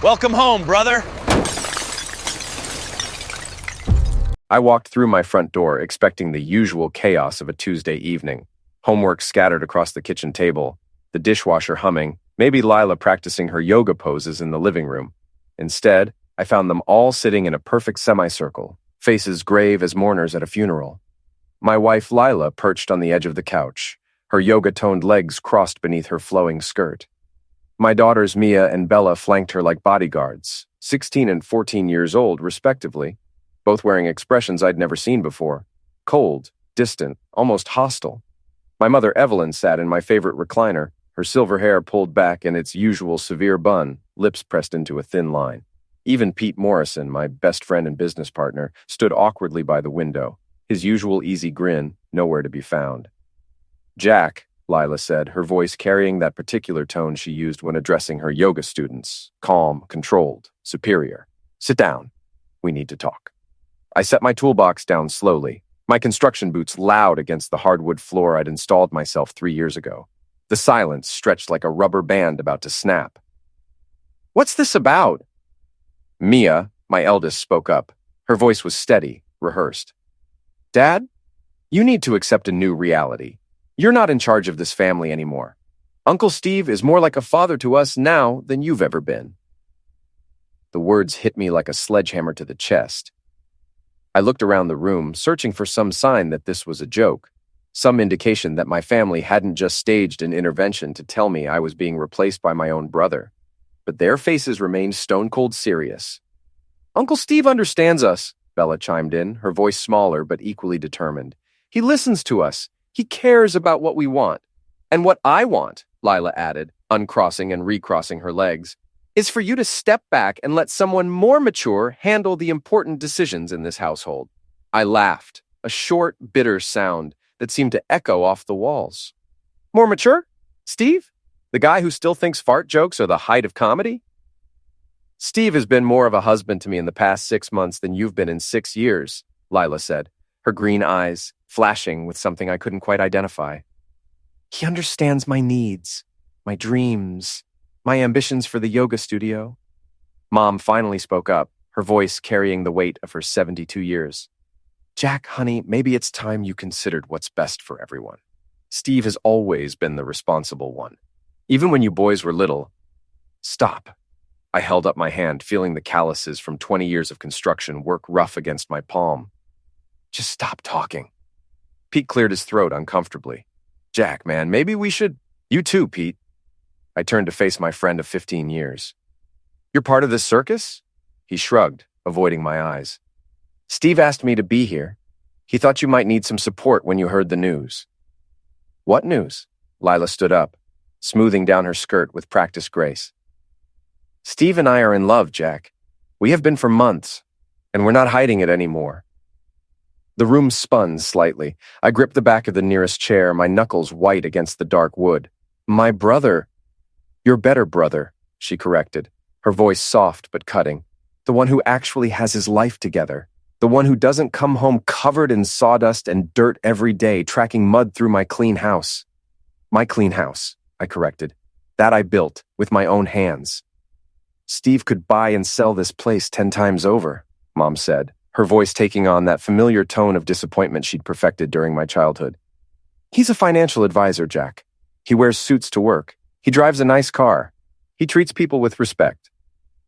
Welcome home, brother. I walked through my front door, expecting the usual chaos of a Tuesday evening. Homework scattered across the kitchen table, the dishwasher humming, maybe Lila practicing her yoga poses in the living room. Instead, I found them all sitting in a perfect semicircle, faces grave as mourners at a funeral. My wife Lila perched on the edge of the couch, her yoga-toned legs crossed beneath her flowing skirt. My daughters Mia and Bella flanked her like bodyguards, 16 and 14 years old, respectively, both wearing expressions I'd never seen before. Cold, distant, almost hostile. My mother Evelyn sat in my favorite recliner, her silver hair pulled back in its usual severe bun, lips pressed into a thin line. Even Pete Morrison, my best friend and business partner, stood awkwardly by the window, his usual easy grin nowhere to be found. "Jack," Lila said, her voice carrying that particular tone she used when addressing her yoga students, calm, controlled, superior. "Sit down. We need to talk." I set my toolbox down slowly, my construction boots loud against the hardwood floor I'd installed myself 3 years ago. The silence stretched like a rubber band about to snap. "What's this about?" Mia, my eldest, spoke up. Her voice was steady, rehearsed. "Dad, you need to accept a new reality. You're not in charge of this family anymore. Uncle Steve is more like a father to us now than you've ever been." The words hit me like a sledgehammer to the chest. I looked around the room, searching for some sign that this was a joke, some indication that my family hadn't just staged an intervention to tell me I was being replaced by my own brother. But their faces remained stone-cold serious. "Uncle Steve understands us," Bella chimed in, her voice smaller but equally determined. "He listens to us. He cares about what we want. And what I want," Lila added, uncrossing and recrossing her legs, "is for you to step back and let someone more mature handle the important decisions in this household." I laughed, a short, bitter sound that seemed to echo off the walls. "More mature? Steve? The guy who still thinks fart jokes are the height of comedy?" "Steve has been more of a husband to me in the past 6 months than you've been in 6 years, Lila said, her green eyes flashing with something I couldn't quite identify. "He understands my needs, my dreams, my ambitions for the yoga studio." Mom finally spoke up, her voice carrying the weight of her 72 years. "Jack, honey, maybe it's time you considered what's best for everyone. Steve has always been the responsible one. Even when you boys were little." "Stop." I held up my hand, feeling the calluses from 20 years of construction work rough against my palm. "Just stop talking." Pete cleared his throat uncomfortably. "Jack, man, maybe we should—" "You too, Pete." I turned to face my friend of 15 years. "You're part of this circus?" He shrugged, avoiding my eyes. "Steve asked me to be here. He thought you might need some support when you heard the news." "What news?" Lila stood up, smoothing down her skirt with practiced grace. "Steve and I are in love, Jack. We have been for months, and we're not hiding it anymore." The room spun slightly. I gripped the back of the nearest chair, my knuckles white against the dark wood. "My brother—" "Your better brother," she corrected, her voice soft but cutting. "The one who actually has his life together. The one who doesn't come home covered in sawdust and dirt every day, tracking mud through my clean house." "My clean house," I corrected. "That I built, with my own hands." "Steve could buy and sell this place 10 times over," Mom said, her voice taking on that familiar tone of disappointment she'd perfected during my childhood. "He's a financial advisor, Jack. He wears suits to work. He drives a nice car. He treats people with respect."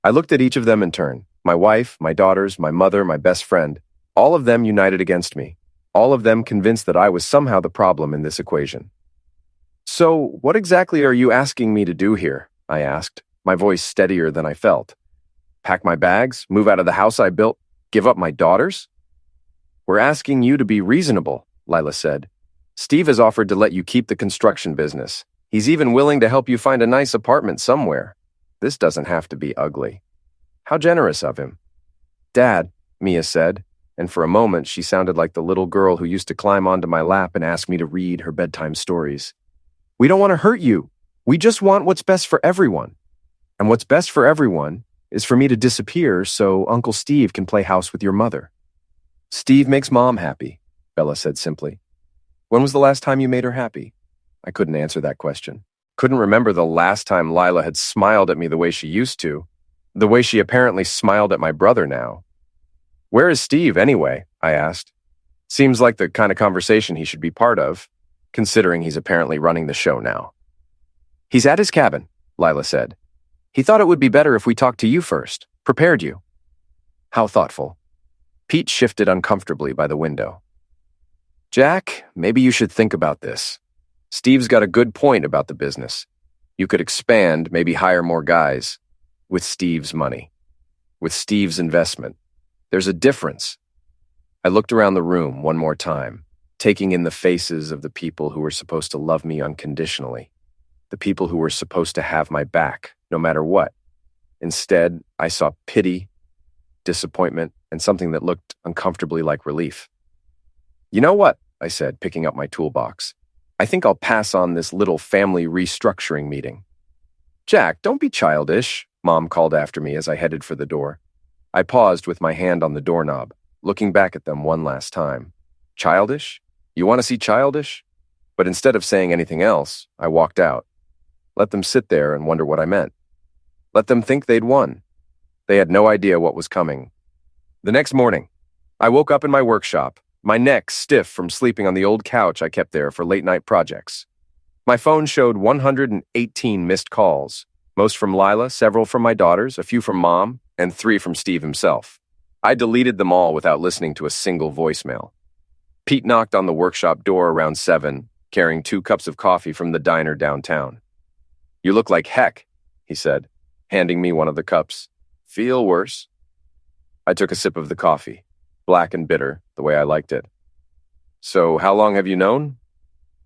I looked at each of them in turn. My wife, my daughters, my mother, my best friend. All of them united against me. All of them convinced that I was somehow the problem in this equation. "So, what exactly are you asking me to do here?" I asked, my voice steadier than I felt. "Pack my bags, move out of the house I built, give up my daughters?" "We're asking you to be reasonable," Lila said. "Steve has offered to let you keep the construction business. He's even willing to help you find a nice apartment somewhere. This doesn't have to be ugly." "How generous of him." "Dad," Mia said, and for a moment she sounded like the little girl who used to climb onto my lap and ask me to read her bedtime stories. "We don't want to hurt you. We just want what's best for everyone. And what's best for everyone is for me to disappear so Uncle Steve can play house with your mother." "Steve makes Mom happy," Bella said simply. "When was the last time you made her happy?" I couldn't answer that question. Couldn't remember the last time Lila had smiled at me the way she used to. The way she apparently smiled at my brother now. Where is Steve, anyway? I asked. Seems like the kind of conversation he should be part of, considering he's apparently running the show now. He's at his cabin, Lila said. He thought it would be better if we talked to you first, prepared you. How thoughtful. Pete shifted uncomfortably by the window. Jack, maybe you should think about this. Steve's got a good point about the business. You could expand, maybe hire more guys, with Steve's money, with Steve's investment. There's a difference. I looked around the room one more time, taking in the faces of the people who were supposed to love me unconditionally, the people who were supposed to have my back, no matter what. Instead, I saw pity, disappointment, and something that looked uncomfortably like relief. You know what? I said, picking up my toolbox. I think I'll pass on this little family restructuring meeting. Jack, don't be childish, Mom called after me as I headed for the door. I paused with my hand on the doorknob, looking back at them one last time. Childish? You want to see childish? But instead of saying anything else, I walked out. Let them sit there and wonder what I meant. Let them think they'd won. They had no idea what was coming. The next morning, I woke up in my workshop, my neck stiff from sleeping on the old couch I kept there for late-night projects. My phone showed 118 missed calls, most from Lila, several from my daughters, a few from Mom, and 3 from Steve himself. I deleted them all without listening to a single voicemail. Pete knocked on the workshop door around 7, carrying 2 cups of coffee from the diner downtown. You look like heck, he said, handing me one of the cups. Feel worse? I took a sip of the coffee, black and bitter, the way I liked it. So, how long have you known?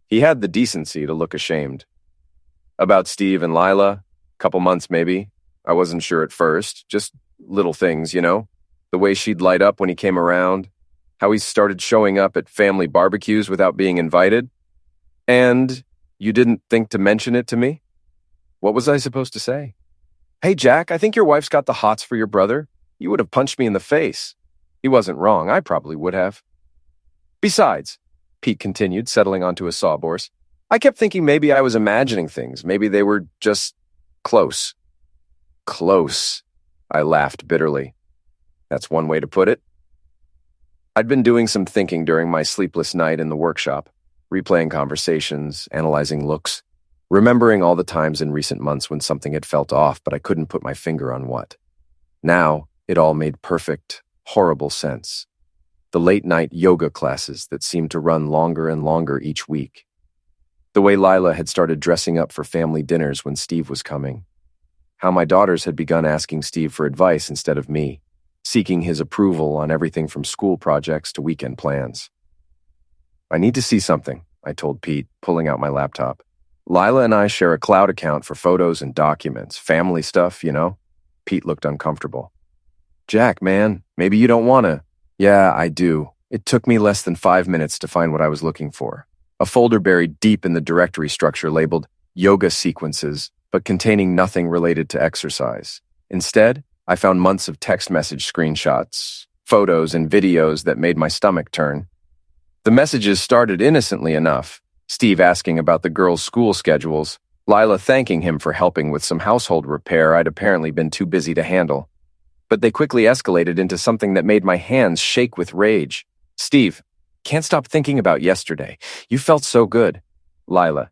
He had the decency to look ashamed. About Steve and Lila, couple months maybe. I wasn't sure at first, just little things, you know? The way she'd light up when he came around, how he started showing up at family barbecues without being invited. And you didn't think to mention it to me? What was I supposed to say? Hey, Jack, I think your wife's got the hots for your brother. You would have punched me in the face. He wasn't wrong. I probably would have. Besides, Pete continued, settling onto his sawhorse, I kept thinking maybe I was imagining things. Maybe they were just close. Close. I laughed bitterly. That's one way to put it. I'd been doing some thinking during my sleepless night in the workshop, replaying conversations, analyzing looks, remembering all the times in recent months when something had felt off, but I couldn't put my finger on what. Now, it all made perfect, horrible sense. The late-night yoga classes that seemed to run longer and longer each week. The way Lila had started dressing up for family dinners when Steve was coming. How my daughters had begun asking Steve for advice instead of me, seeking his approval on everything from school projects to weekend plans. I need to see something, I told Pete, pulling out my laptop. Lila and I share a cloud account for photos and documents, family stuff, you know? Pete looked uncomfortable. Jack, man, maybe you don't want to. Yeah, I do. It took me less than 5 minutes to find what I was looking for. A folder buried deep in the directory structure labeled Yoga Sequences, but containing nothing related to exercise. Instead, I found months of text message screenshots, photos, and videos that made my stomach turn. The messages started innocently enough, Steve asking about the girls' school schedules, Lila thanking him for helping with some household repair I'd apparently been too busy to handle. But they quickly escalated into something that made my hands shake with rage. Steve, can't stop thinking about yesterday. You felt so good. Lila,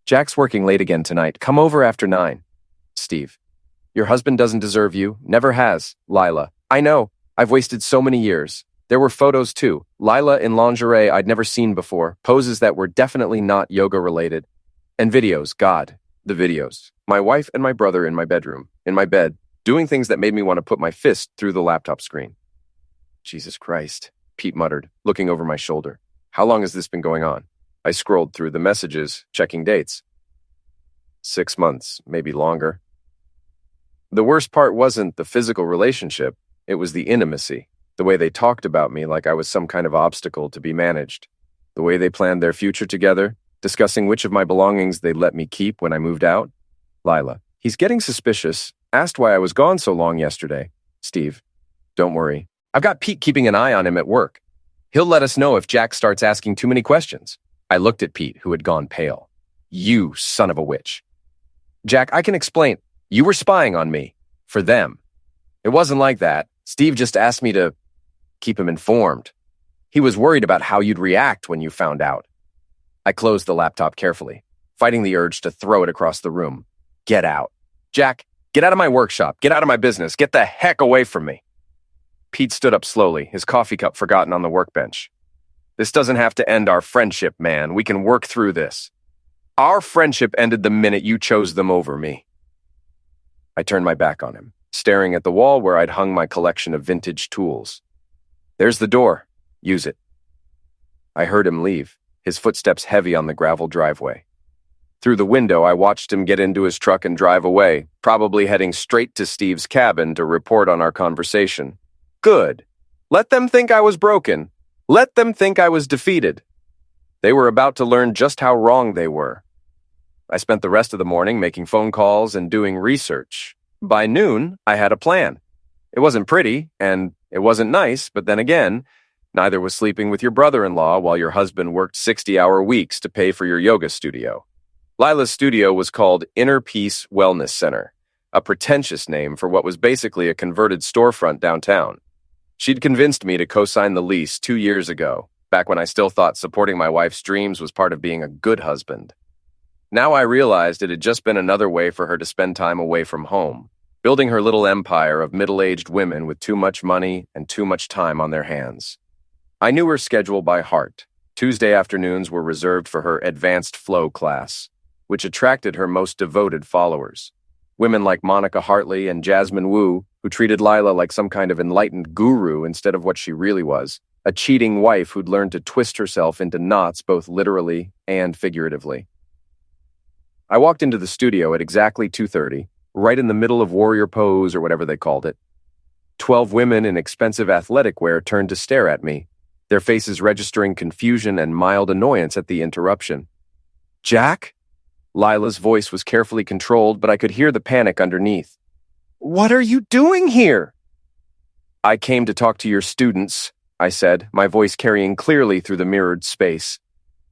Jack's working late again tonight. Come over after 9. Steve, your husband doesn't deserve you. Never has. Lila, I know. I've wasted so many years. There were photos too. Lila in lingerie I'd never seen before. Poses that were definitely not yoga related. And videos. God, the videos. My wife and my brother in my bedroom, in my bed, doing things that made me want to put my fist through the laptop screen. Jesus Christ, Pete muttered, looking over my shoulder. How long has this been going on? I scrolled through the messages, checking dates. 6 months, maybe longer. The worst part wasn't the physical relationship. It was the intimacy, the way they talked about me like I was some kind of obstacle to be managed, the way they planned their future together, discussing which of my belongings they'd let me keep when I moved out. Lila, he's getting suspicious. Asked why I was gone so long yesterday. Steve, don't worry. I've got Pete keeping an eye on him at work. He'll let us know if Jack starts asking too many questions. I looked at Pete, who had gone pale. You son of a witch. Jack, I can explain. You were spying on me. For them. It wasn't like that. Steve just asked me to keep him informed. He was worried about how you'd react when you found out. I closed the laptop carefully, fighting the urge to throw it across the room. Get out. Jack, get out of my workshop. Get out of my business. Get the heck away from me. Pete stood up slowly, his coffee cup forgotten on the workbench. This doesn't have to end our friendship, man. We can work through this. Our friendship ended the minute you chose them over me. I turned my back on him, staring at the wall where I'd hung my collection of vintage tools. There's the door. Use it. I heard him leave, his footsteps heavy on the gravel driveway. Through the window, I watched him get into his truck and drive away, probably heading straight to Steve's cabin to report on our conversation. Good. Let them think I was broken. Let them think I was defeated. They were about to learn just how wrong they were. I spent the rest of the morning making phone calls and doing research. By noon, I had a plan. It wasn't pretty, and it wasn't nice, but then again, neither was sleeping with your brother-in-law while your husband worked 60-hour weeks to pay for your yoga studio. Lila's studio was called Inner Peace Wellness Center, a pretentious name for what was basically a converted storefront downtown. She'd convinced me to co-sign the lease 2 years ago, back when I still thought supporting my wife's dreams was part of being a good husband. Now I realized it had just been another way for her to spend time away from home, building her little empire of middle-aged women with too much money and too much time on their hands. I knew her schedule by heart. Tuesday afternoons were reserved for her advanced flow class, which attracted her most devoted followers. Women like Monica Hartley and Jasmine Wu, who treated Lila like some kind of enlightened guru instead of what she really was, a cheating wife who'd learned to twist herself into knots both literally and figuratively. I walked into the studio at exactly 2:30, right in the middle of warrior pose or whatever they called it. 12 women in expensive athletic wear turned to stare at me, their faces registering confusion and mild annoyance at the interruption. Jack? Lila's voice was carefully controlled, but I could hear the panic underneath. What are you doing here? I came to talk to your students, I said, my voice carrying clearly through the mirrored space.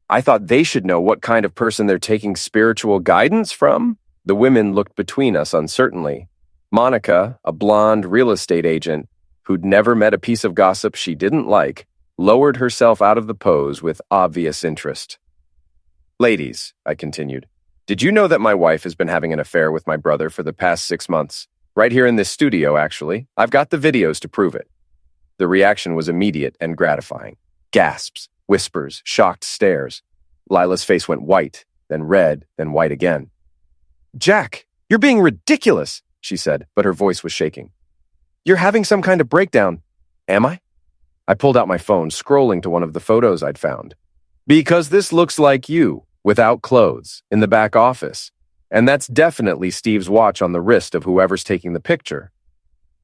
I thought they should know what kind of person they're taking spiritual guidance from. The women looked between us uncertainly. Monica, a blonde real estate agent who'd never met a piece of gossip she didn't like, lowered herself out of the pose with obvious interest. Ladies, I continued, did you know that my wife has been having an affair with my brother for the past 6 months? Right here in this studio, actually. I've got the videos to prove it. The reaction was immediate and gratifying. Gasps, whispers, shocked stares. Lila's face went white, then red, then white again. Jack, you're being ridiculous, she said, but her voice was shaking. You're having some kind of breakdown. Am I? I pulled out my phone, scrolling to one of the photos I'd found. Because this looks like you, without clothes, in the back office. And that's definitely Steve's watch on the wrist of whoever's taking the picture.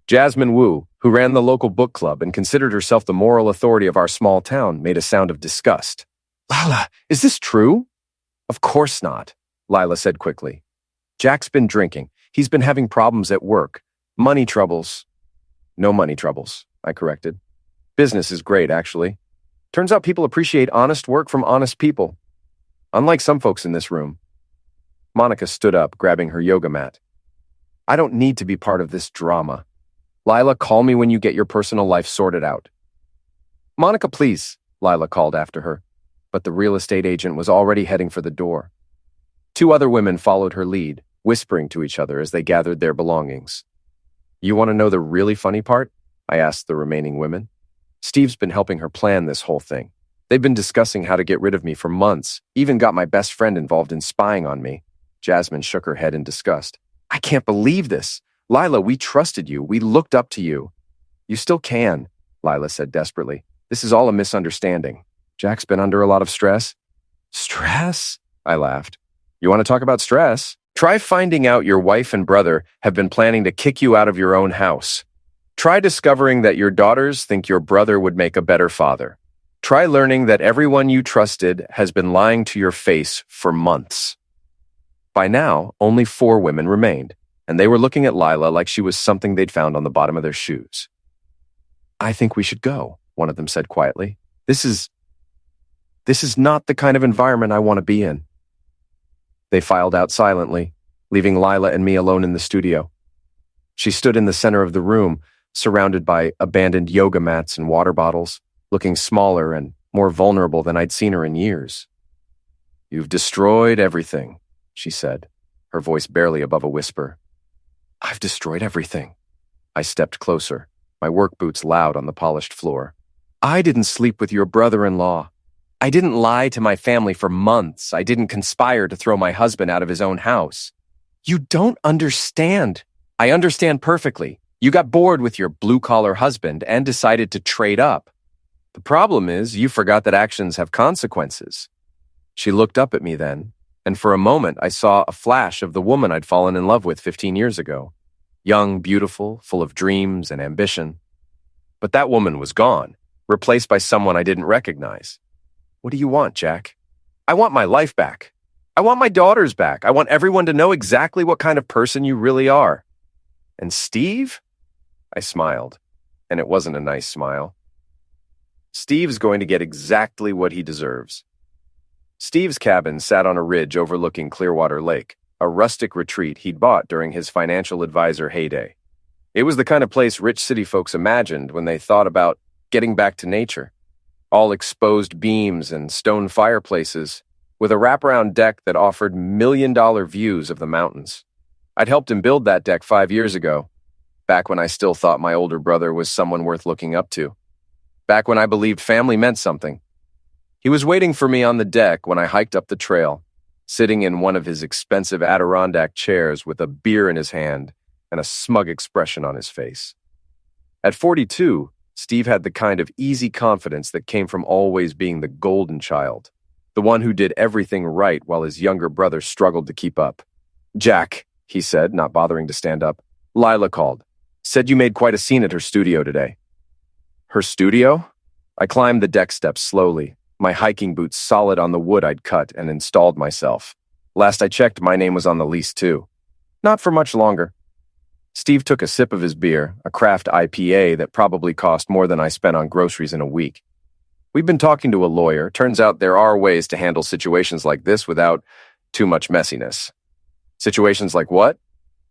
Jasmine Wu, who ran the local book club and considered herself the moral authority of our small town, made a sound of disgust. Lila, is this true? Of course not, Lila said quickly. Jack's been drinking. He's been having problems at work. Money troubles. No money troubles, I corrected. Business is great, actually. Turns out people appreciate honest work from honest people. Unlike some folks in this room. Monica stood up, grabbing her yoga mat. I don't need to be part of this drama. Lila, call me when you get your personal life sorted out. Monica, please, Lila called after her, but the real estate agent was already heading for the door. 2 other women followed her lead, whispering to each other as they gathered their belongings. You want to know the really funny part? I asked the remaining women. Steve's been helping her plan this whole thing. They've been discussing how to get rid of me for months, even got my best friend involved in spying on me. Jasmine shook her head in disgust. I can't believe this. Lila, we trusted you. We looked up to you. You still can, Lila said desperately. This is all a misunderstanding. Jack's been under a lot of stress. Stress? I laughed. You want to talk about stress? Try finding out your wife and brother have been planning to kick you out of your own house. Try discovering that your daughters think your brother would make a better father. Try learning that everyone you trusted has been lying to your face for months. By now, only 4 women remained, and they were looking at Lila like she was something they'd found on the bottom of their shoes. I think we should go, one of them said quietly. This is not the kind of environment I want to be in. They filed out silently, leaving Lila and me alone in the studio. She stood in the center of the room, surrounded by abandoned yoga mats and water bottles, looking smaller and more vulnerable than I'd seen her in years. "You've destroyed everything," she said, her voice barely above a whisper. "I've destroyed everything." I stepped closer, my work boots loud on the polished floor. "I didn't sleep with your brother-in-law. I didn't lie to my family for months. I didn't conspire to throw my husband out of his own house. You don't understand. I understand perfectly. You got bored with your blue-collar husband and decided to trade up. The problem is, you forgot that actions have consequences." She looked up at me then, and for a moment I saw a flash of the woman I'd fallen in love with 15 years ago. Young, beautiful, full of dreams and ambition. But that woman was gone, replaced by someone I didn't recognize. "What do you want, Jack?" "I want my life back. I want my daughters back. I want everyone to know exactly what kind of person you really are." "And Steve?" I smiled, and it wasn't a nice smile. "Steve's going to get exactly what he deserves." Steve's cabin sat on a ridge overlooking Clearwater Lake, a rustic retreat he'd bought during his financial advisor heyday. It was the kind of place rich city folks imagined when they thought about getting back to nature. All exposed beams and stone fireplaces, with a wraparound deck that offered million-dollar views of the mountains. I'd helped him build that deck 5 years ago, back when I still thought my older brother was someone worth looking up to. Back when I believed family meant something. He was waiting for me on the deck when I hiked up the trail, sitting in one of his expensive Adirondack chairs with a beer in his hand and a smug expression on his face. At 42, Steve had the kind of easy confidence that came from always being the golden child, the one who did everything right while his younger brother struggled to keep up. "Jack," he said, not bothering to stand up, "Lila called. Said you made quite a scene at her studio today." "Her studio?" I climbed the deck steps slowly, my hiking boots solid on the wood I'd cut, and installed myself. Last I checked, my name was on the lease too. Not for much longer. Steve took a sip of his beer, a craft IPA that probably cost more than I spent on groceries in a week. "We've been talking to a lawyer. Turns out there are ways to handle situations like this without too much messiness." "Situations like what?"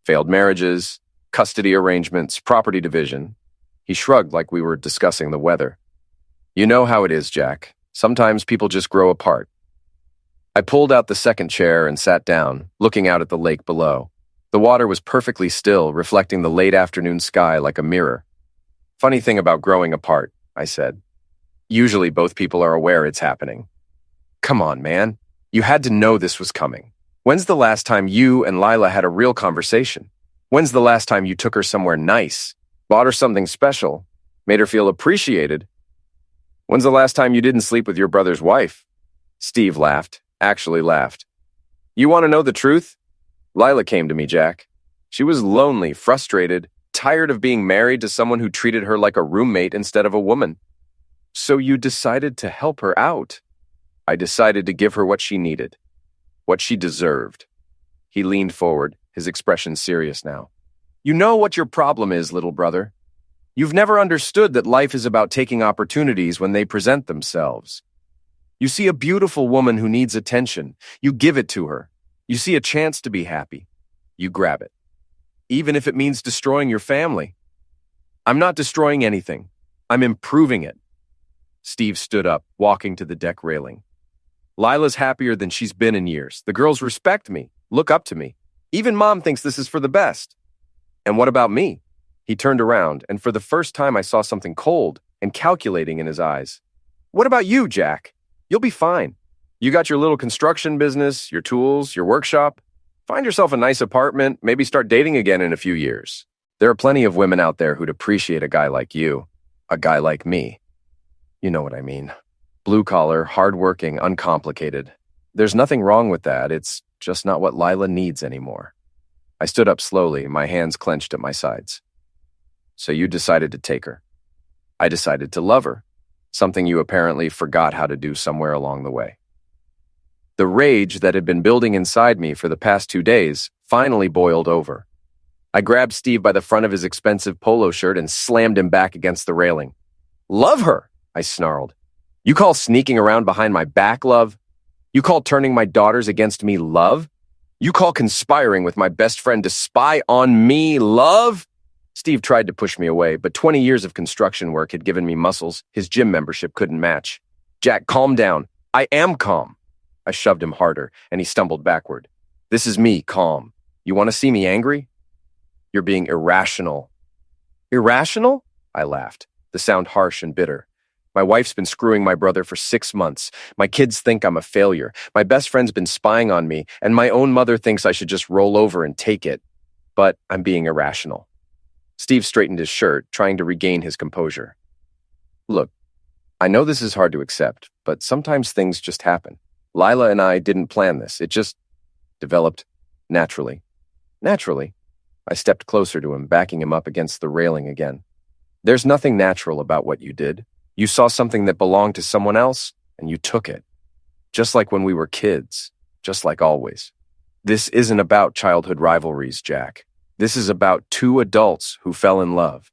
"Failed marriages, custody arrangements, property division." He shrugged like we were discussing the weather. "You know how it is, Jack. Sometimes people just grow apart." I pulled out the second chair and sat down, looking out at the lake below. The water was perfectly still, reflecting the late afternoon sky like a mirror. "Funny thing about growing apart," I said. "Usually both people are aware it's happening." "Come on, man. You had to know this was coming. When's the last time you and Lila had a real conversation? When's the last time you took her somewhere nice, bought her something special, made her feel appreciated? When's the last time you didn't sleep with your brother's wife?" Steve laughed, actually laughed. "You want to know the truth? Lila came to me, Jack. She was lonely, frustrated, tired of being married to someone who treated her like a roommate instead of a woman. So you decided to help her out." "I decided to give her what she needed, what she deserved." He leaned forward, his expression serious now. "You know what your problem is, little brother. You've never understood that life is about taking opportunities when they present themselves. You see a beautiful woman who needs attention. You give it to her. You see a chance to be happy. You grab it. Even if it means destroying your family. I'm not destroying anything. I'm improving it." Steve stood up, walking to the deck railing. "Lila's happier than she's been in years. The girls respect me, look up to me. Even Mom thinks this is for the best. And what about me?" He turned around, and for the first time I saw something cold and calculating in his eyes. "What about you, Jack? You'll be fine. You got your little construction business, your tools, your workshop. Find yourself a nice apartment, maybe start dating again in a few years. There are plenty of women out there who'd appreciate a guy like you, a guy like me. You know what I mean. Blue-collar, hard-working, uncomplicated. There's nothing wrong with that. It's just not what Lila needs anymore." I stood up slowly, my hands clenched at my sides. "So you decided to take her." "I decided to love her, something you apparently forgot how to do somewhere along the way." The rage that had been building inside me for the past 2 days finally boiled over. I grabbed Steve by the front of his expensive polo shirt and slammed him back against the railing. "Love her," I snarled. "You call sneaking around behind my back love? You call turning my daughters against me love? You call conspiring with my best friend to spy on me love? Steve tried to push me away, but 20 years of construction work had given me muscles his gym membership couldn't match. Jack, calm down. I am calm. I shoved him harder, and he stumbled backward. This is me, calm. You want to see me angry? You're being irrational. Irrational? I laughed, the sound harsh and bitter. My wife's been screwing my brother for 6 months. My kids think I'm a failure. My best friend's been spying on me, and my own mother thinks I should just roll over and take it. But I'm being irrational. Steve straightened his shirt, trying to regain his composure. Look, I know this is hard to accept, but sometimes things just happen. Lila and I didn't plan this. It just developed naturally. Naturally. I stepped closer to him, backing him up against the railing again. There's nothing natural about what you did. You saw something that belonged to someone else, and you took it. Just like when we were kids. Just like always. This isn't about childhood rivalries, Jack. This is about 2 adults who fell in love.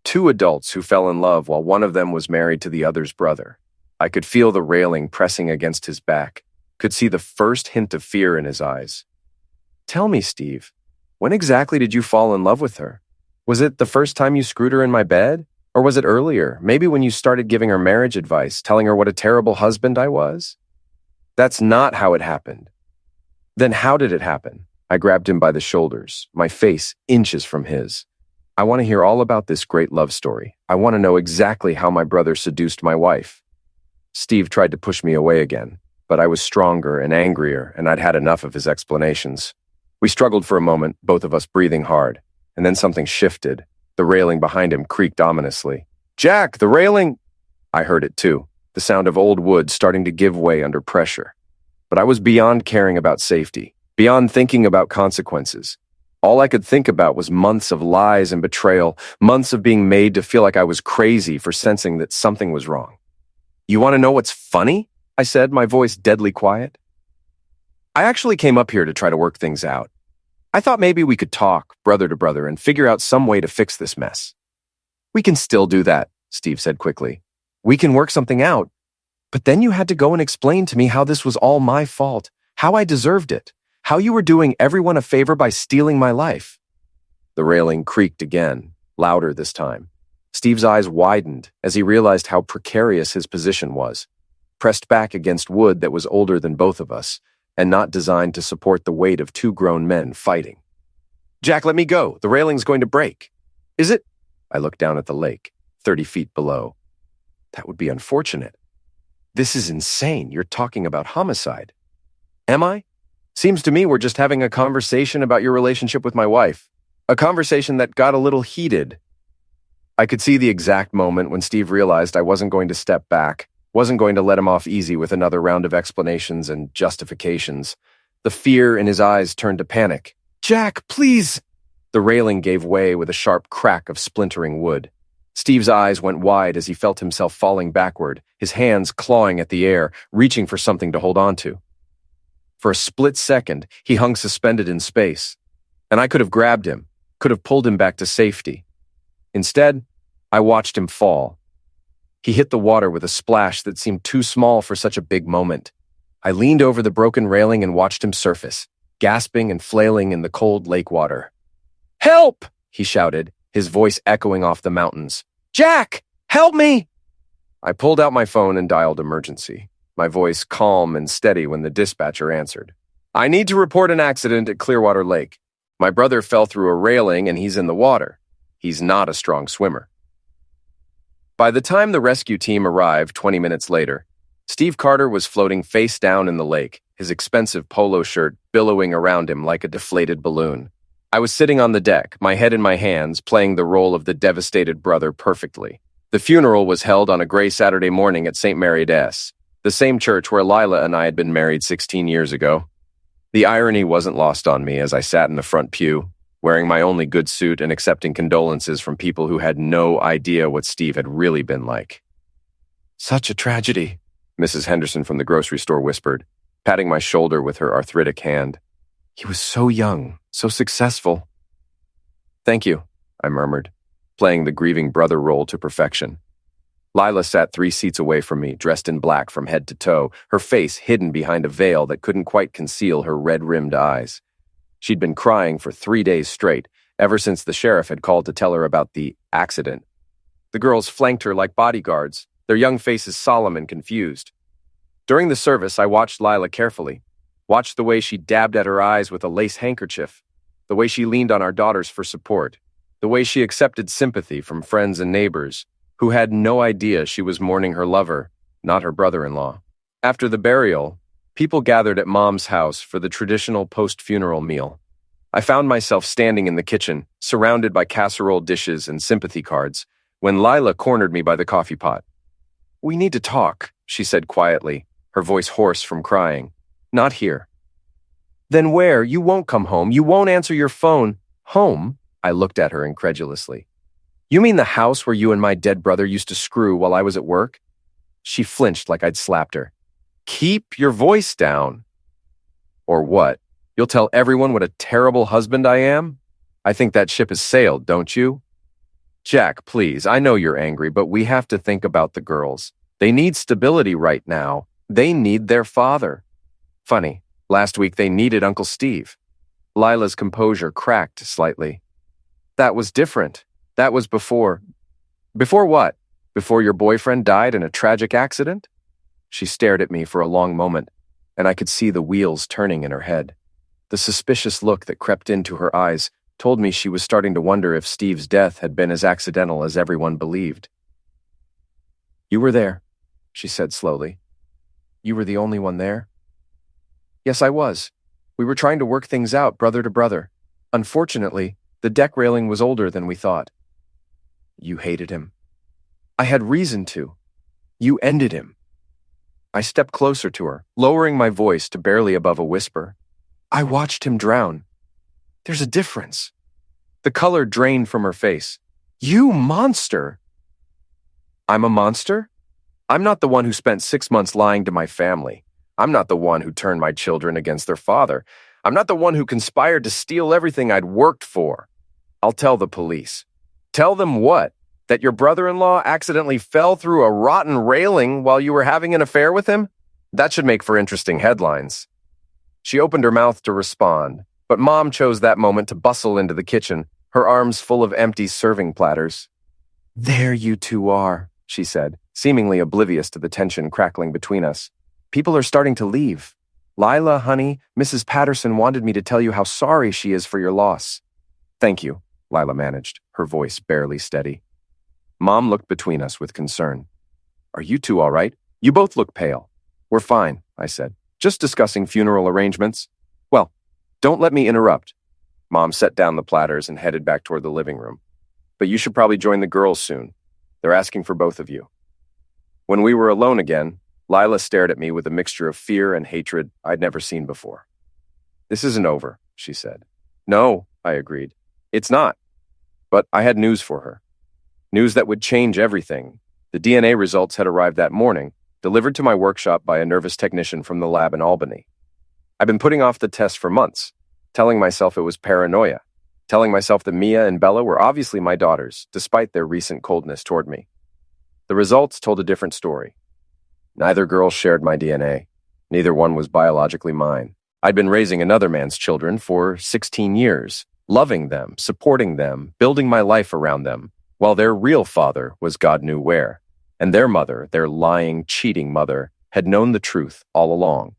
2 adults who fell in love while one of them was married to the other's brother. I could feel the railing pressing against his back, could see the first hint of fear in his eyes. Tell me, Steve, when exactly did you fall in love with her? Was it the first time you screwed her in my bed? Or was it earlier, maybe when you started giving her marriage advice, telling her what a terrible husband I was? That's not how it happened. Then how did it happen? I grabbed him by the shoulders, my face inches from his. I want to hear all about this great love story. I want to know exactly how my brother seduced my wife. Steve tried to push me away again, but I was stronger and angrier, and I'd had enough of his explanations. We struggled for a moment, both of us breathing hard, and then something shifted. The railing behind him creaked ominously. Jack, the railing! I heard it too, the sound of old wood starting to give way under pressure. But I was beyond caring about safety, beyond thinking about consequences. All I could think about was months of lies and betrayal, months of being made to feel like I was crazy for sensing that something was wrong. You want to know what's funny? I said, my voice deadly quiet. I actually came up here to try to work things out. I thought maybe we could talk, brother to brother, and figure out some way to fix this mess. We can still do that, Steve said quickly. We can work something out. But then you had to go and explain to me how this was all my fault, how I deserved it, how you were doing everyone a favor by stealing my life. The railing creaked again, louder this time. Steve's eyes widened as he realized how precarious his position was, pressed back against wood that was older than both of us, and not designed to support the weight of 2 grown men fighting. Jack, let me go. The railing's going to break. Is it? I looked down at the lake, 30 feet below. That would be unfortunate. This is insane. You're talking about homicide. Am I? Seems to me we're just having a conversation about your relationship with my wife. A conversation that got a little heated. I could see the exact moment when Steve realized I wasn't going to step back, wasn't going to let him off easy with another round of explanations and justifications. The fear in his eyes turned to panic. Jack, please! The railing gave way with a sharp crack of splintering wood. Steve's eyes went wide as he felt himself falling backward, his hands clawing at the air, reaching for something to hold on to. For a split second, he hung suspended in space, and I could have grabbed him, could have pulled him back to safety. Instead, I watched him fall. He hit the water with a splash that seemed too small for such a big moment. I leaned over the broken railing and watched him surface, gasping and flailing in the cold lake water. Help! He shouted, his voice echoing off the mountains. Jack! Help me! I pulled out my phone and dialed emergency, my voice calm and steady when the dispatcher answered. I need to report an accident at Clearwater Lake. My brother fell through a railing and he's in the water. He's not a strong swimmer. By the time the rescue team arrived 20 minutes later, Steve Carter was floating face down in the lake, his expensive polo shirt billowing around him like a deflated balloon. I was sitting on the deck, my head in my hands, playing the role of the devastated brother perfectly. The funeral was held on a gray Saturday morning at St. Mary d'Es, the same church where Lila and I had been married 16 years ago. The irony wasn't lost on me as I sat in the front pew, wearing my only good suit and accepting condolences from people who had no idea what Steve had really been like. Such a tragedy, Mrs. Henderson from the grocery store whispered, patting my shoulder with her arthritic hand. He was so young, so successful. Thank you, I murmured, playing the grieving brother role to perfection. Lila sat 3 seats away from me, dressed in black from head to toe, her face hidden behind a veil that couldn't quite conceal her red-rimmed eyes. She'd been crying for 3 days straight, ever since the sheriff had called to tell her about the accident. The girls flanked her like bodyguards, their young faces solemn and confused. During the service, I watched Lila carefully, watched the way she dabbed at her eyes with a lace handkerchief, the way she leaned on our daughters for support, the way she accepted sympathy from friends and neighbors who had no idea she was mourning her lover, not her brother-in-law. After the burial, people gathered at Mom's house for the traditional post-funeral meal. I found myself standing in the kitchen, surrounded by casserole dishes and sympathy cards, when Lila cornered me by the coffee pot. "We need to talk," she said quietly, her voice hoarse from crying. "Not here." "Then where? You won't come home. You won't answer your phone." "Home?" I looked at her incredulously. "You mean the house where you and my dead brother used to screw while I was at work?" She flinched like I'd slapped her. "Keep your voice down." "Or what? You'll tell everyone what a terrible husband I am? I think that ship has sailed, don't you?" "Jack, please, I know you're angry, but we have to think about the girls. They need stability right now. They need their father." Funny, last week they needed Uncle Steve. Lila's composure cracked slightly. "That was different. That was before." "Before what? Before your boyfriend died in a tragic accident?" She stared at me for a long moment, and I could see the wheels turning in her head. The suspicious look that crept into her eyes told me she was starting to wonder if Steve's death had been as accidental as everyone believed. "You were there," she said slowly. "You were the only one there?" "Yes, I was. We were trying to work things out, brother to brother. Unfortunately, the deck railing was older than we thought." "You hated him." "I had reason to. You ended him." I stepped closer to her, lowering my voice to barely above a whisper. "I watched him drown. There's a difference." The color drained from her face. "You monster!" "I'm a monster? I'm not the one who spent 6 months lying to my family. I'm not the one who turned my children against their father. I'm not the one who conspired to steal everything I'd worked for. I'll tell the police." "Tell them what? That your brother-in-law accidentally fell through a rotten railing while you were having an affair with him? That should make for interesting headlines." She opened her mouth to respond, but Mom chose that moment to bustle into the kitchen, her arms full of empty serving platters. "There you two are," she said, seemingly oblivious to the tension crackling between us. "People are starting to leave. Lila, honey, Mrs. Patterson wanted me to tell you how sorry she is for your loss." "Thank you," Lila managed, her voice barely steady. Mom looked between us with concern. "Are you two all right? You both look pale." "We're fine," I said. "Just discussing funeral arrangements." "Well, don't let me interrupt." Mom set down the platters and headed back toward the living room. "But you should probably join the girls soon. They're asking for both of you." When we were alone again, Lila stared at me with a mixture of fear and hatred I'd never seen before. "This isn't over," she said. "No," I agreed. "It's not." But I had news for her. News that would change everything. The DNA results had arrived that morning, delivered to my workshop by a nervous technician from the lab in Albany. I'd been putting off the test for months, telling myself it was paranoia, telling myself that Mia and Bella were obviously my daughters, despite their recent coldness toward me. The results told a different story. Neither girl shared my DNA. Neither one was biologically mine. I'd been raising another man's children for 16 years, loving them, supporting them, building my life around them, while their real father was God knew where, and their mother, their lying, cheating mother, had known the truth all along.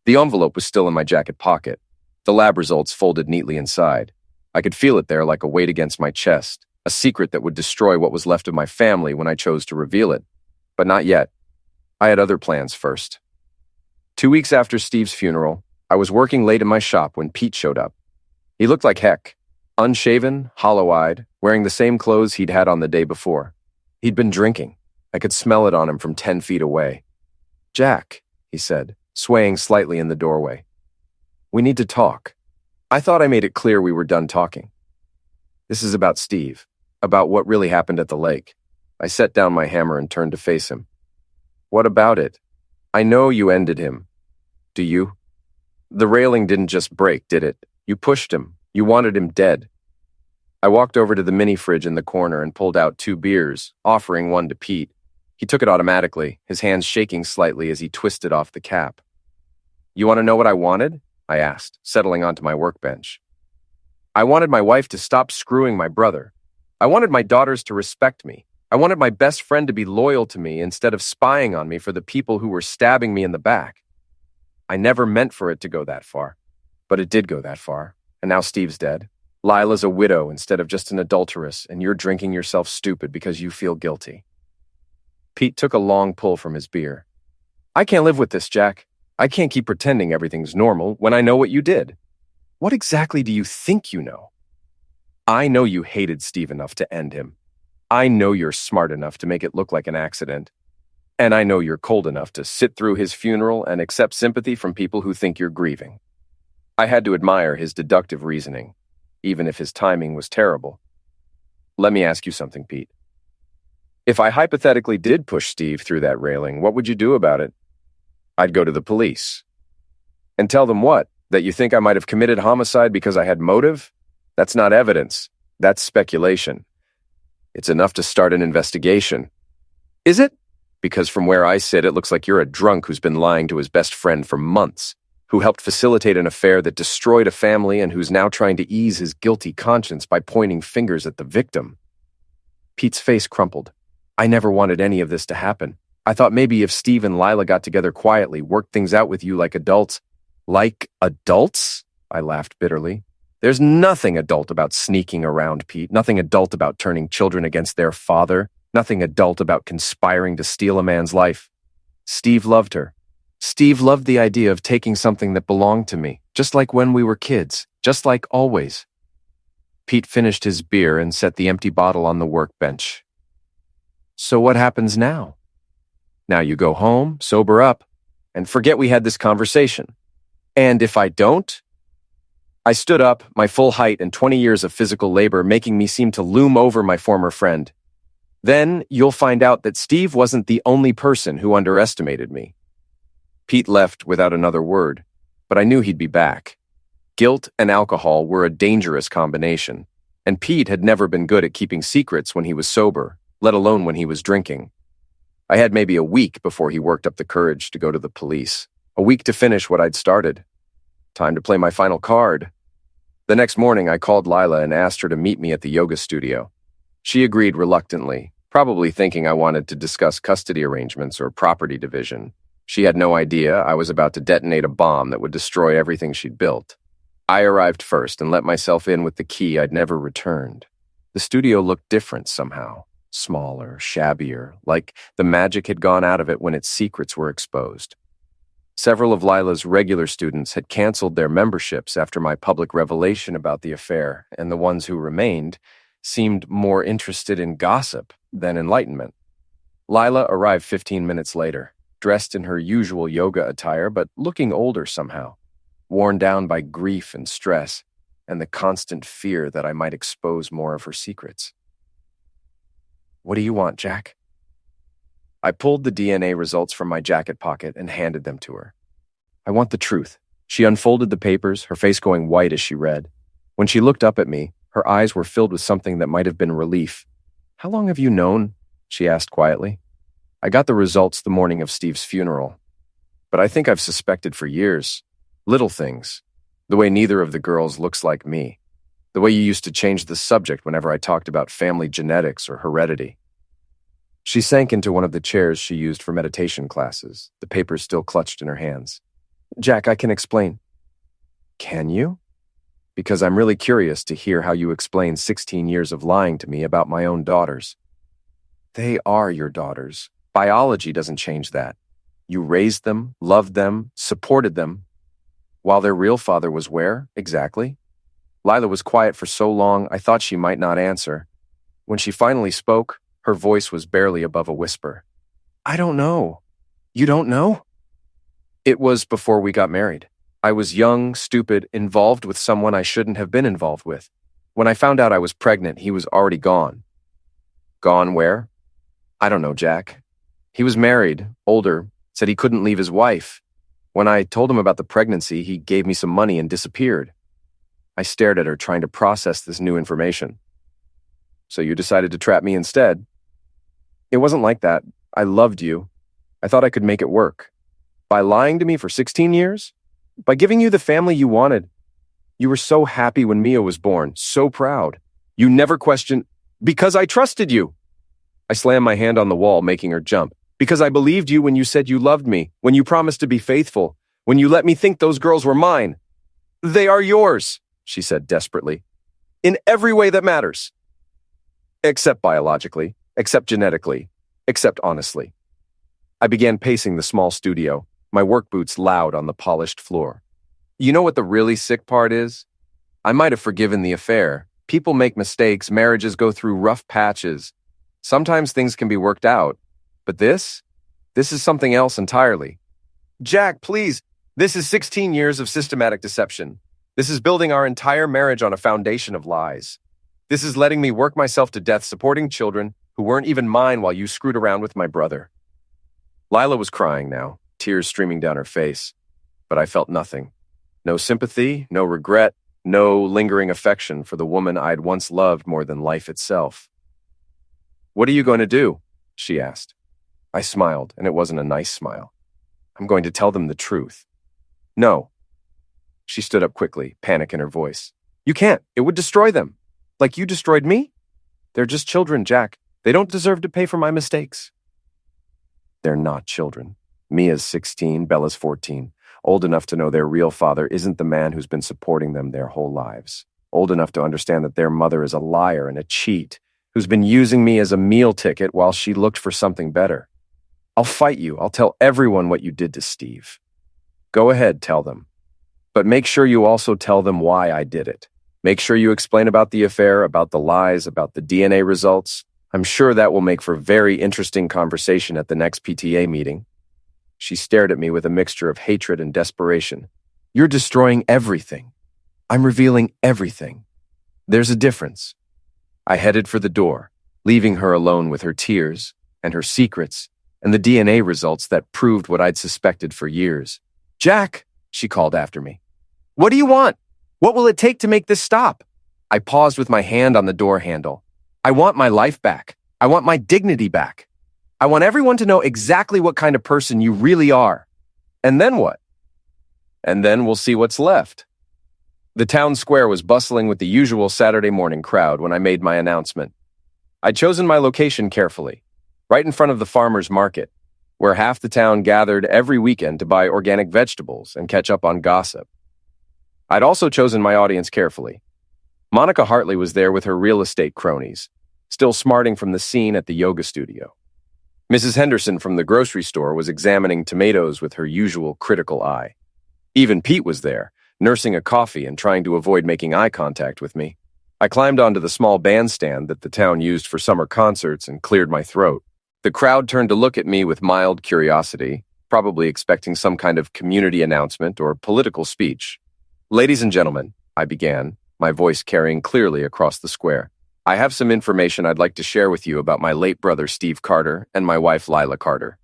The envelope was still in my jacket pocket, the lab results folded neatly inside. I could feel it there like a weight against my chest, a secret that would destroy what was left of my family when I chose to reveal it. But not yet. I had other plans first. 2 weeks after Steve's funeral, I was working late in my shop when Pete showed up. He looked like heck. Unshaven, hollow-eyed, wearing the same clothes he'd had on the day before. He'd been drinking. I could smell it on him from 10 feet away. "Jack," he said, swaying slightly in the doorway. "We need to talk." I thought I made it clear we were done talking. "This is about Steve, about what really happened at the lake." I set down my hammer and turned to face him. "What about it? I know you ended him. Do you? The railing didn't just break, did it? You pushed him. You wanted him dead." I walked over to the mini fridge in the corner and pulled out 2 beers, offering one to Pete. He took it automatically, his hands shaking slightly as he twisted off the cap. "You want to know what I wanted?" I asked, settling onto my workbench. I wanted my wife to stop screwing my brother. I wanted my daughters to respect me. I wanted my best friend to be loyal to me instead of spying on me for the people who were stabbing me in the back. I never meant for it to go that far, but it did go that far, and now Steve's dead. Lila's a widow instead of just an adulteress, and you're drinking yourself stupid because you feel guilty. Pete took a long pull from his beer. I can't live with this, Jack. I can't keep pretending everything's normal when I know what you did. What exactly do you think you know? I know you hated Steve enough to end him. I know you're smart enough to make it look like an accident. And I know you're cold enough to sit through his funeral and accept sympathy from people who think you're grieving. I had to admire his deductive reasoning, even if his timing was terrible. Let me ask you something, Pete. If I hypothetically did push Steve through that railing, what would you do about it? I'd go to the police. And tell them what? That you think I might have committed homicide because I had motive? That's not evidence. That's speculation. It's enough to start an investigation. Is it? Because from where I sit, it looks like you're a drunk who's been lying to his best friend for months, who helped facilitate an affair that destroyed a family and who's now trying to ease his guilty conscience by pointing fingers at the victim. Pete's face crumpled. I never wanted any of this to happen. I thought maybe if Steve and Lila got together quietly, worked things out with you like adults. Like adults? I laughed bitterly. There's nothing adult about sneaking around, Pete. Nothing adult about turning children against their father. Nothing adult about conspiring to steal a man's life. Steve loved her. Steve loved the idea of taking something that belonged to me, just like when we were kids, just like always. Pete finished his beer and set the empty bottle on the workbench. So what happens now? Now you go home, sober up, and forget we had this conversation. And if I don't? I stood up, my full height and 20 years of physical labor making me seem to loom over my former friend. Then you'll find out that Steve wasn't the only person who underestimated me. Pete left without another word, but I knew he'd be back. Guilt and alcohol were a dangerous combination, and Pete had never been good at keeping secrets when he was sober, let alone when he was drinking. I had maybe a week before he worked up the courage to go to the police, a week to finish what I'd started. Time to play my final card. The next morning, I called Lila and asked her to meet me at the yoga studio. She agreed reluctantly, probably thinking I wanted to discuss custody arrangements or property division. She had no idea I was about to detonate a bomb that would destroy everything she'd built. I arrived first and let myself in with the key I'd never returned. The studio looked different somehow, smaller, shabbier, like the magic had gone out of it when its secrets were exposed. Several of Lila's regular students had canceled their memberships after my public revelation about the affair, and the ones who remained seemed more interested in gossip than enlightenment. Lila arrived 15 minutes later, dressed in her usual yoga attire but looking older somehow, worn down by grief and stress and the constant fear that I might expose more of her secrets. What do you want, Jack? I pulled the DNA results from my jacket pocket and handed them to her. I want the truth. She unfolded the papers, her face going white as she read. When she looked up at me, her eyes were filled with something that might have been relief. How long have you known? She asked quietly. I got the results the morning of Steve's funeral, but I think I've suspected for years. Little things. The way neither of the girls looks like me. The way you used to change the subject whenever I talked about family genetics or heredity. She sank into one of the chairs she used for meditation classes, the papers still clutched in her hands. Jack, I can explain. Can you? Because I'm really curious to hear how you explain 16 years of lying to me about my own daughters. They are your daughters. Biology doesn't change that. You raised them, loved them, supported them. While their real father was where, exactly? Lila was quiet for so long, I thought she might not answer. When she finally spoke, her voice was barely above a whisper. I don't know. You don't know? It was before we got married. I was young, stupid, involved with someone I shouldn't have been involved with. When I found out I was pregnant, he was already gone. Gone where? I don't know, Jack. He was married, older, said he couldn't leave his wife. When I told him about the pregnancy, he gave me some money and disappeared. I stared at her, trying to process this new information. So you decided to trap me instead? It wasn't like that. I loved you. I thought I could make it work. By lying to me for 16 years? By giving you the family you wanted. You were so happy when Mia was born, so proud. You never questioned, because I trusted you. I slammed my hand on the wall, making her jump. Because I believed you when you said you loved me, when you promised to be faithful, when you let me think those girls were mine. They are yours, she said desperately. In every way that matters. Except biologically, except genetically, except honestly. I began pacing the small studio, my work boots loud on the polished floor. You know what the really sick part is? I might have forgiven the affair. People make mistakes, marriages go through rough patches. Sometimes things can be worked out. But this is something else entirely. Jack, please, this is 16 years of systematic deception. This is building our entire marriage on a foundation of lies. This is letting me work myself to death supporting children who weren't even mine while you screwed around with my brother. Lila was crying now, tears streaming down her face. But I felt nothing. No sympathy, no regret, no lingering affection for the woman I'd once loved more than life itself. What are you going to do? She asked. I smiled, and it wasn't a nice smile. I'm going to tell them the truth. No. She stood up quickly, panic in her voice. You can't. It would destroy them. Like you destroyed me? They're just children, Jack. They don't deserve to pay for my mistakes. They're not children. Mia's 16, Bella's 14. Old enough to know their real father isn't the man who's been supporting them their whole lives. Old enough to understand that their mother is a liar and a cheat, who's been using me as a meal ticket while she looked for something better. I'll fight you. I'll tell everyone what you did to Steve. Go ahead, tell them. But make sure you also tell them why I did it. Make sure you explain about the affair, about the lies, about the DNA results. I'm sure that will make for very interesting conversation at the next PTA meeting. She stared at me with a mixture of hatred and desperation. You're destroying everything. I'm revealing everything. There's a difference. I headed for the door, leaving her alone with her tears and her secrets and the DNA results that proved what I'd suspected for years. Jack, she called after me. What do you want? What will it take to make this stop? I paused with my hand on the door handle. I want my life back. I want my dignity back. I want everyone to know exactly what kind of person you really are. And then what? And then we'll see what's left. The town square was bustling with the usual Saturday morning crowd when I made my announcement. I'd chosen my location carefully, right in front of the farmer's market, where half the town gathered every weekend to buy organic vegetables and catch up on gossip. I'd also chosen my audience carefully. Monica Hartley was there with her real estate cronies, still smarting from the scene at the yoga studio. Mrs. Henderson from the grocery store was examining tomatoes with her usual critical eye. Even Pete was there, nursing a coffee and trying to avoid making eye contact with me. I climbed onto the small bandstand that the town used for summer concerts and cleared my throat. The crowd turned to look at me with mild curiosity, probably expecting some kind of community announcement or political speech. Ladies and gentlemen, I began, my voice carrying clearly across the square. I have some information I'd like to share with you about my late brother Steve Carter and my wife Lila Carter.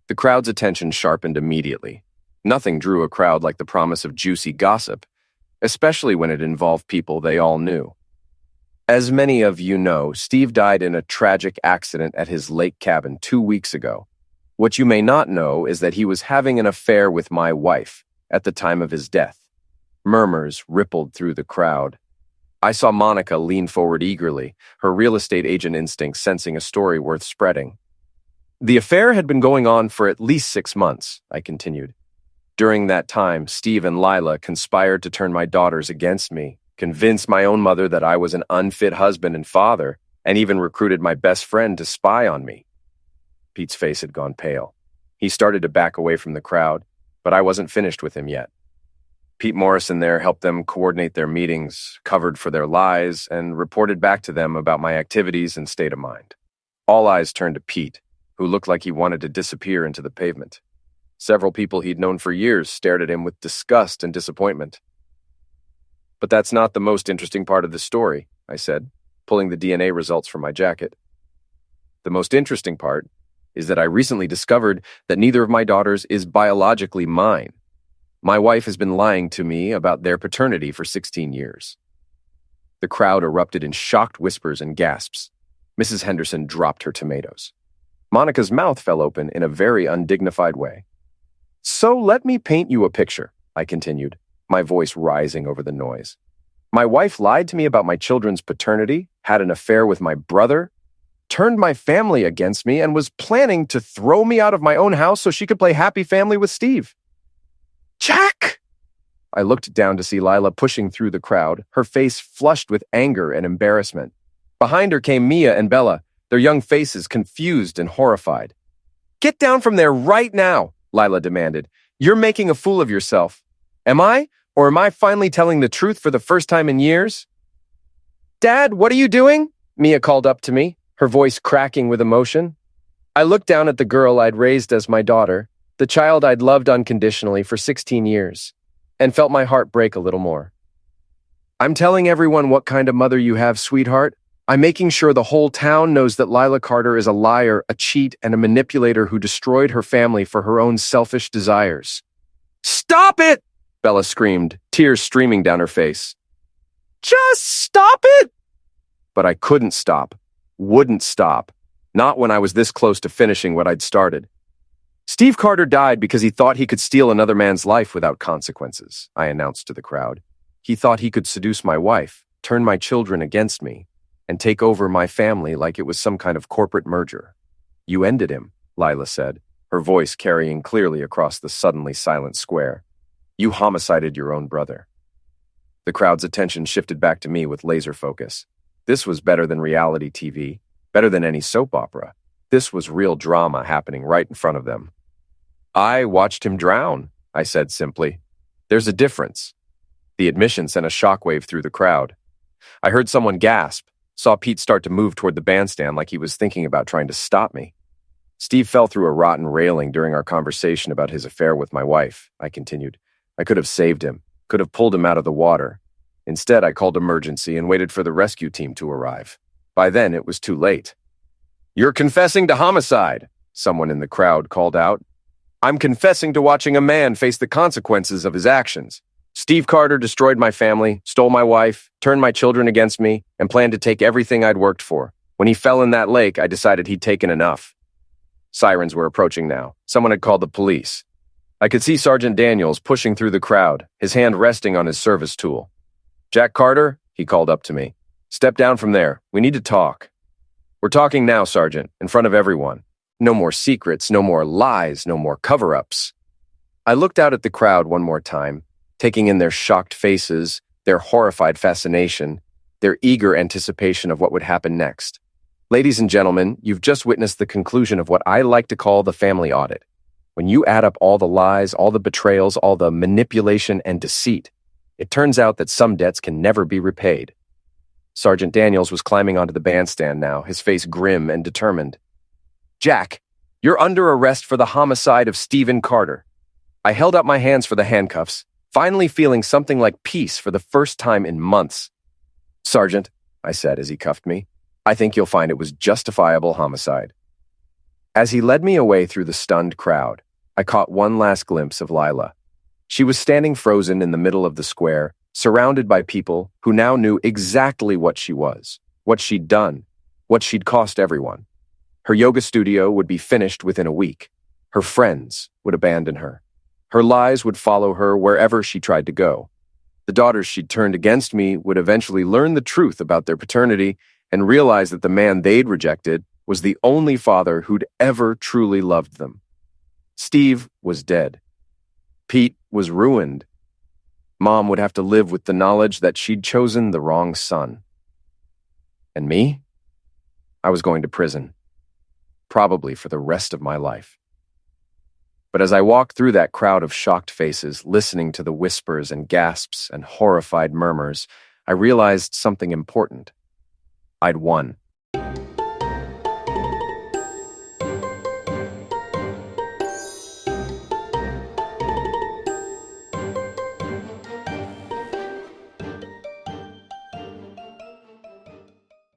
The crowd's attention sharpened immediately. Nothing drew a crowd like the promise of juicy gossip, especially when it involved people they all knew. As many of you know, Steve died in a tragic accident at his lake cabin 2 weeks ago. What you may not know is that he was having an affair with my wife at the time of his death. Murmurs rippled through the crowd. I saw Monica lean forward eagerly, her real estate agent instinct sensing a story worth spreading. The affair had been going on for at least 6 months, I continued. During that time, Steve and Lila conspired to turn my daughters against me, convinced my own mother that I was an unfit husband and father, and even recruited my best friend to spy on me. Pete's face had gone pale. He started to back away from the crowd, but I wasn't finished with him yet. Pete Morrison there helped them coordinate their meetings, covered for their lies, and reported back to them about my activities and state of mind. All eyes turned to Pete, who looked like he wanted to disappear into the pavement. Several people he'd known for years stared at him with disgust and disappointment. But that's not the most interesting part of the story, I said, pulling the DNA results from my jacket. The most interesting part is that I recently discovered that neither of my daughters is biologically mine. My wife has been lying to me about their paternity for 16 years. The crowd erupted in shocked whispers and gasps. Mrs. Henderson dropped her tomatoes. Monica's mouth fell open in a very undignified way. So let me paint you a picture, I continued, my voice rising over the noise. My wife lied to me about my children's paternity, had an affair with my brother, turned my family against me, and was planning to throw me out of my own house so she could play happy family with Steve. Jack! I looked down to see Lila pushing through the crowd, her face flushed with anger and embarrassment. Behind her came Mia and Bella, their young faces confused and horrified. Get down from there right now, Lila demanded. You're making a fool of yourself. Am I? Or am I finally telling the truth for the first time in years? Dad, what are you doing? Mia called up to me, her voice cracking with emotion. I looked down at the girl I'd raised as my daughter, the child I'd loved unconditionally for 16 years, and felt my heart break a little more. I'm telling everyone what kind of mother you have, sweetheart. I'm making sure the whole town knows that Lila Carter is a liar, a cheat, and a manipulator who destroyed her family for her own selfish desires. Stop it! Bella screamed, tears streaming down her face. Just stop it! But I couldn't stop, wouldn't stop, not when I was this close to finishing what I'd started. Steve Carter died because he thought he could steal another man's life without consequences, I announced to the crowd. He thought he could seduce my wife, turn my children against me, and take over my family like it was some kind of corporate merger. You ended him, Lila said, her voice carrying clearly across the suddenly silent square. You homicided your own brother. The crowd's attention shifted back to me with laser focus. This was better than reality TV, better than any soap opera. This was real drama happening right in front of them. I watched him drown, I said simply. There's a difference. The admission sent a shockwave through the crowd. I heard someone gasp, saw Pete start to move toward the bandstand like he was thinking about trying to stop me. Steve fell through a rotten railing during our conversation about his affair with my wife, I continued. I could have saved him, could have pulled him out of the water. Instead, I called emergency and waited for the rescue team to arrive. By then, it was too late. You're confessing to homicide, someone in the crowd called out. I'm confessing to watching a man face the consequences of his actions. Steve Carter destroyed my family, stole my wife, turned my children against me, and planned to take everything I'd worked for. When he fell in that lake, I decided he'd taken enough. Sirens were approaching now. Someone had called the police. I could see Sergeant Daniels pushing through the crowd, his hand resting on his service tool. Jack Carter, he called up to me. Step down from there. We need to talk. We're talking now, Sergeant, in front of everyone. No more secrets, no more lies, no more cover-ups. I looked out at the crowd one more time, taking in their shocked faces, their horrified fascination, their eager anticipation of what would happen next. Ladies and gentlemen, you've just witnessed the conclusion of what I like to call the family audit. When you add up all the lies, all the betrayals, all the manipulation and deceit, it turns out that some debts can never be repaid. Sergeant Daniels was climbing onto the bandstand now, his face grim and determined. Jack, you're under arrest for the homicide of Stephen Carter. I held up my hands for the handcuffs, finally feeling something like peace for the first time in months. Sergeant, I said as he cuffed me, I think you'll find it was justifiable homicide. As he led me away through the stunned crowd, I caught one last glimpse of Lila. She was standing frozen in the middle of the square, surrounded by people who now knew exactly what she was, what she'd done, what she'd cost everyone. Her yoga studio would be finished within a week. Her friends would abandon her. Her lies would follow her wherever she tried to go. The daughters she'd turned against me would eventually learn the truth about their paternity and realize that the man they'd rejected was the only father who'd ever truly loved them. Steve was dead. Pete was ruined. Mom would have to live with the knowledge that she'd chosen the wrong son. And me? I was going to prison. Probably for the rest of my life. But as I walked through that crowd of shocked faces, listening to the whispers and gasps and horrified murmurs, I realized something important. I'd won.